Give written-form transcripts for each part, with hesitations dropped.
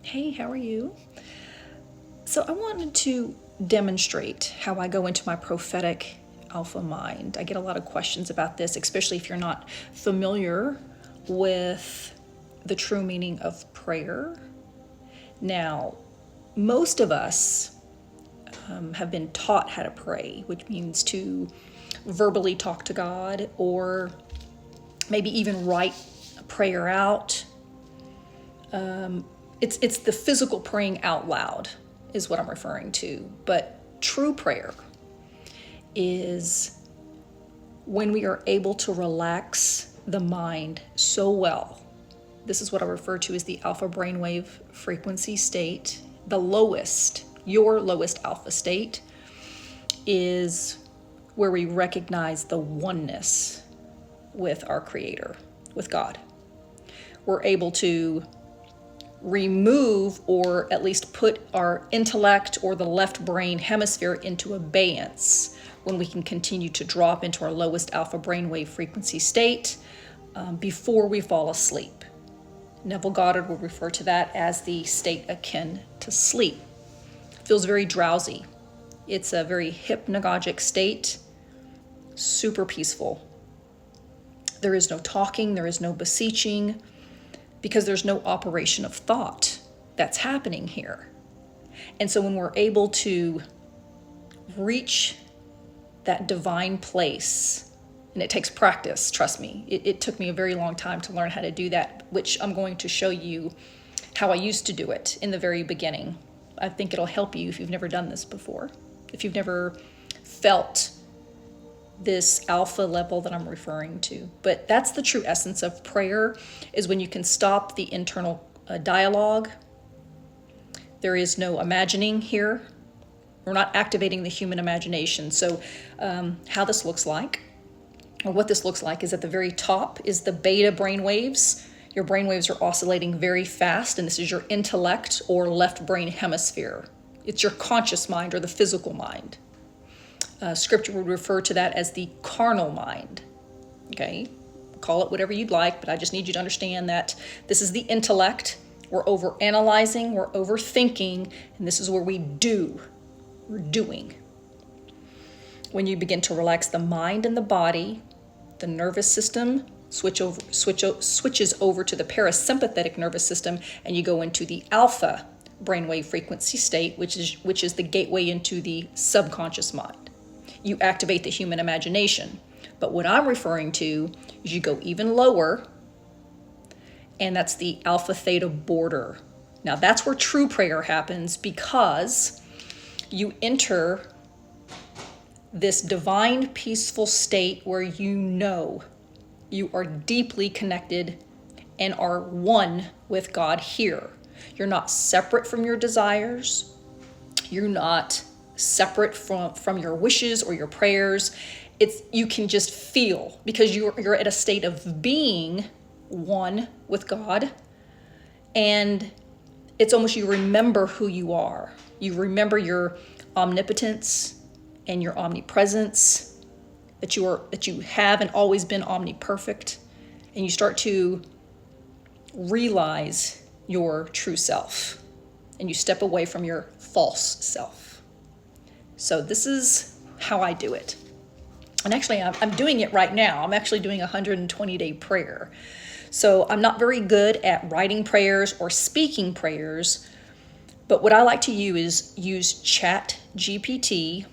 Hey, how are you? So I wanted to demonstrate how I go into my prophetic alpha mind. I get a lot of questions about this, especially if you're not familiar with the true meaning of prayer. Now, most of us have been taught how to pray, which means to verbally talk to God or maybe even write a prayer out. It's the physical praying out loud is what I'm referring to. But true prayer is when we are able to relax the mind so well. This is what I refer to as the alpha brainwave frequency state. The lowest, your lowest alpha state, is where we recognize the oneness with our Creator, with God. We're able to remove or at least put our intellect or the left brain hemisphere into abeyance when we can continue to drop into our lowest alpha brainwave frequency state before we fall asleep. Neville Goddard would refer to that as the state akin to sleep. It feels very drowsy. It's a very hypnagogic state, super peaceful. There is no talking, there is no beseeching, because there's no operation of thought that's happening here. And so when we're able to reach that divine place, and it takes practice, trust me, it took me a very long time to learn how to do that, which I'm going to show you how I used to do it in the very beginning. I think it'll help you if you've never done this before, if you've never felt this alpha level that I'm referring to. But that's the true essence of prayer, is when you can stop the internal dialogue. There is no imagining here. We're not activating the human imagination. So how this looks like, or what this looks like, is at the very top is the beta brainwaves. Your brainwaves are oscillating very fast, and this is your intellect or left brain hemisphere. It's your conscious mind or the physical mind. Scripture would refer to that as the carnal mind. Okay, call it whatever you'd like, but I just need you to understand that this is the intellect. We're over-analyzing, we're overthinking, and this is where we're doing. When you begin to relax the mind and the body, the nervous system switches over to the parasympathetic nervous system, and you go into the alpha brainwave frequency state, which is the gateway into the subconscious mind. You activate the human imagination. But what I'm referring to is you go even lower, and that's the alpha theta border. Now that's where true prayer happens, because you enter this divine peaceful state where you know you are deeply connected and are one with God here. You're not separate from your desires. You're not separate from your wishes or your prayers. You can just feel, because you're at a state of being one with God, and it's almost you remember who you are. You remember your omnipotence and your omnipresence, that you have and always been omniperfect, and you start to realize your true self, and you step away from your false self. So this is how I do it. And actually, I'm doing it right now. I'm actually doing a 120-day prayer. So I'm not very good at writing prayers or speaking prayers, but what I like to use Chat GPT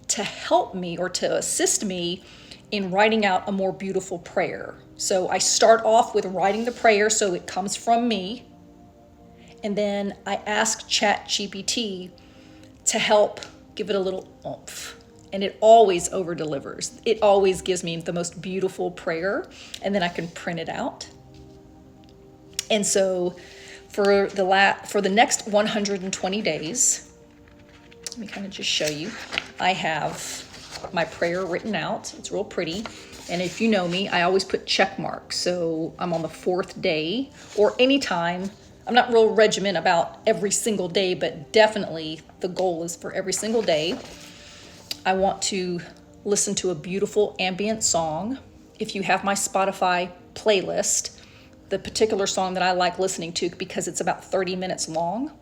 to help me or to assist me in writing out a more beautiful prayer. So I start off with writing the prayer so it comes from me, and then I ask Chat GPT to help give it a little oomph, and it always over delivers. It always gives me the most beautiful prayer, and then I can print it out. And so for the next 120 days, let me kind of just show you. I have my prayer written out. It's real pretty. And if you know me, I always put check marks. So I'm on the 4th day or anytime. I'm not real regiment about every single day, but definitely the goal is for every single day. I want to listen to a beautiful ambient song. If you have my Spotify playlist, the particular song that I like listening to because it's about 30 minutes long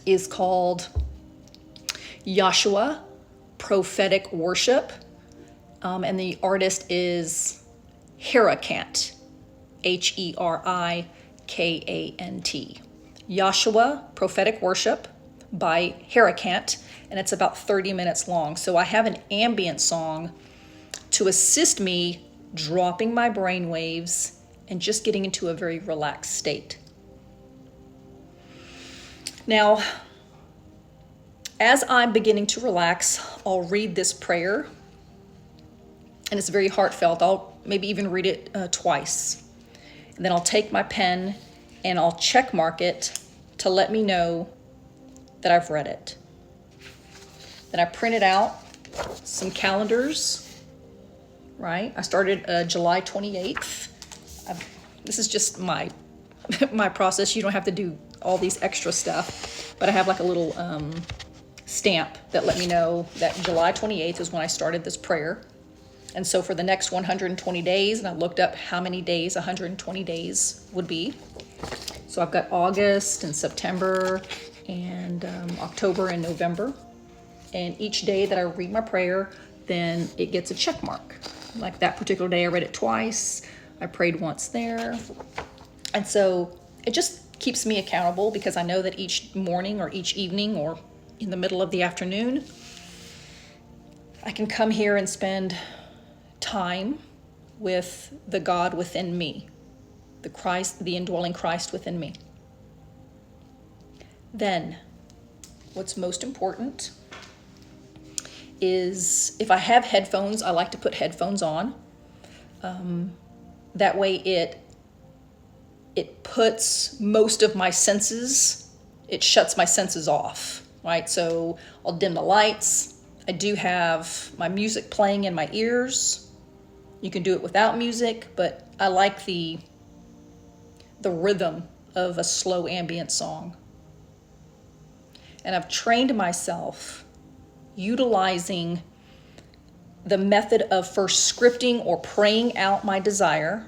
is called Joshua, Prophetic Worship. And the artist is Herikant, Herikant. Joshua, Prophetic Worship by Herikant, and it's about 30 minutes long. So I have an ambient song to assist me dropping my brain waves and just getting into a very relaxed state. Now, as I'm beginning to relax, I'll read this prayer, and it's very heartfelt. I'll maybe even read it twice. And then I'll take my pen and I'll check mark it to let me know that I've read it. Then I printed out some calendars, right? I started July 28th. This is just my process. You don't have to do all these extra stuff, but I have like a little stamp that let me know that July 28th is when I started this prayer. And so for the next 120 days, and I looked up how many days 120 days would be. So I've got August and September and October and November. And each day that I read my prayer, then it gets a check mark. Like that particular day, I read it twice. I prayed once there. And so it just keeps me accountable because I know that each morning or each evening or in the middle of the afternoon, I can come here and spend time with the God within me, the Christ, the indwelling Christ within me. Then, what's most important is if I have headphones, I like to put headphones on. That way it puts most of my senses, it shuts my senses off, right? So I'll dim the lights. I do have my music playing in my ears. You can do it without music, but I like the rhythm of a slow ambient song. And I've trained myself utilizing the method of first scripting or praying out my desire,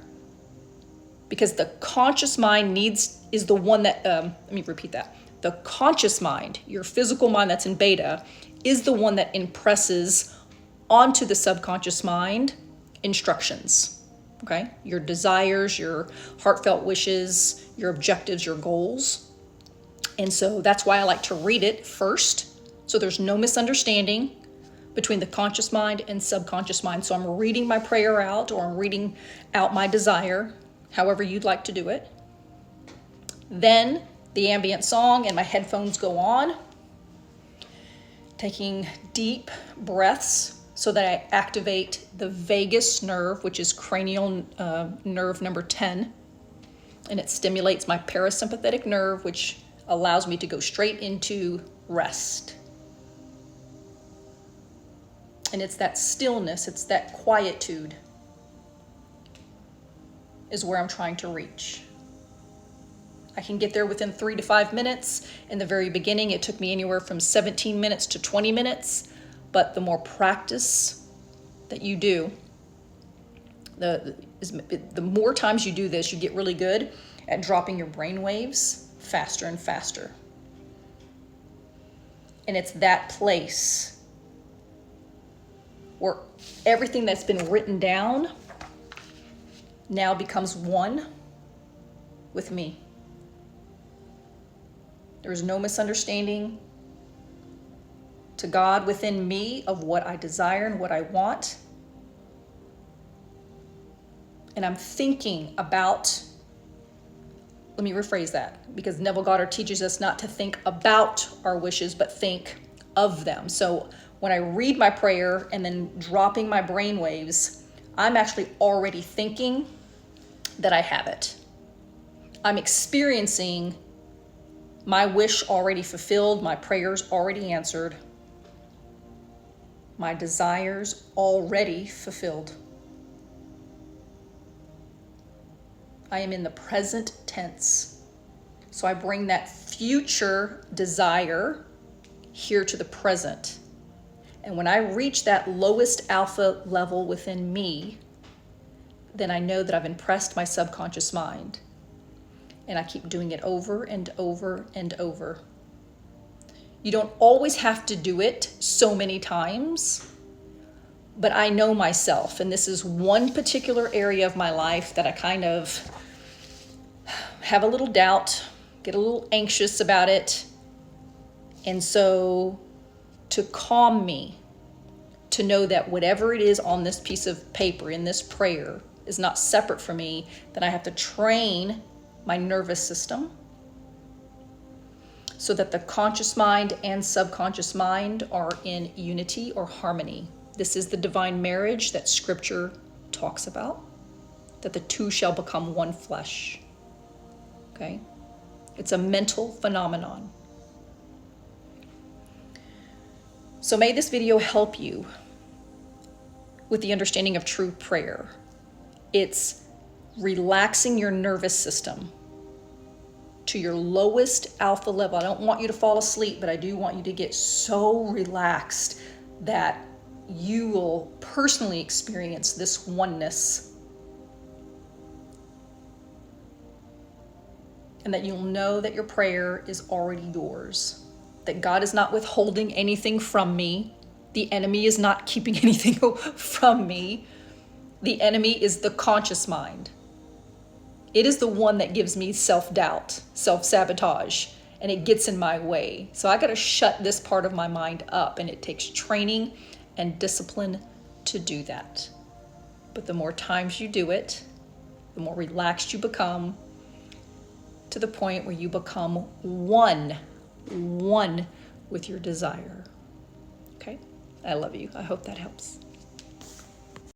because the conscious mind is the one that, let me repeat that. The conscious mind, your physical mind that's in beta, is the one that impresses onto the subconscious mind instructions, okay? Your desires, your heartfelt wishes, your objectives, your goals. And so that's why I like to read it first, so there's no misunderstanding between the conscious mind and subconscious mind. So I'm reading my prayer out, or I'm reading out my desire, however you'd like to do it. Then the ambient song and my headphones go on, taking deep breaths so that I activate the vagus nerve, which is cranial nerve number 10. And it stimulates my parasympathetic nerve, which allows me to go straight into rest. And it's that stillness, it's that quietude is where I'm trying to reach. I can get there within 3 to 5 minutes. In the very beginning, it took me anywhere from 17 minutes to 20 minutes. But the more practice that you do, the more times you do this, you get really good at dropping your brain waves faster and faster. And it's that place where everything that's been written down now becomes one with me. There is no misunderstanding to God within me of what I desire and what I want. And I'm thinking about, let me rephrase that, because Neville Goddard teaches us not to think about our wishes, but think of them. So when I read my prayer and then dropping my brain waves, I'm actually already thinking that I have it. I'm experiencing my wish already fulfilled, my prayers already answered, my desires already fulfilled. I am in the present tense. So I bring that future desire here to the present. And when I reach that lowest alpha level within me, then I know that I've impressed my subconscious mind. And I keep doing it over and over and over. You don't always have to do it so many times, but I know myself, and this is one particular area of my life that I kind of have a little doubt, get a little anxious about it. And so to calm me, to know that whatever it is on this piece of paper, in this prayer, is not separate from me, then I have to train my nervous system so that the conscious mind and subconscious mind are in unity or harmony. This is the divine marriage that Scripture talks about, that the two shall become one flesh. Okay? It's a mental phenomenon. So may this video help you with the understanding of true prayer. It's relaxing your nervous system to your lowest alpha level. I don't want you to fall asleep, but I do want you to get so relaxed that you will personally experience this oneness, and that you'll know that your prayer is already yours, that God is not withholding anything from me. The enemy is not keeping anything from me. The enemy is the conscious mind. It is the one that gives me self-doubt, self-sabotage, and it gets in my way. So I got to shut this part of my mind up, and it takes training and discipline to do that. But the more times you do it, the more relaxed you become, to the point where you become one with your desire. Okay? I love you. I hope that helps.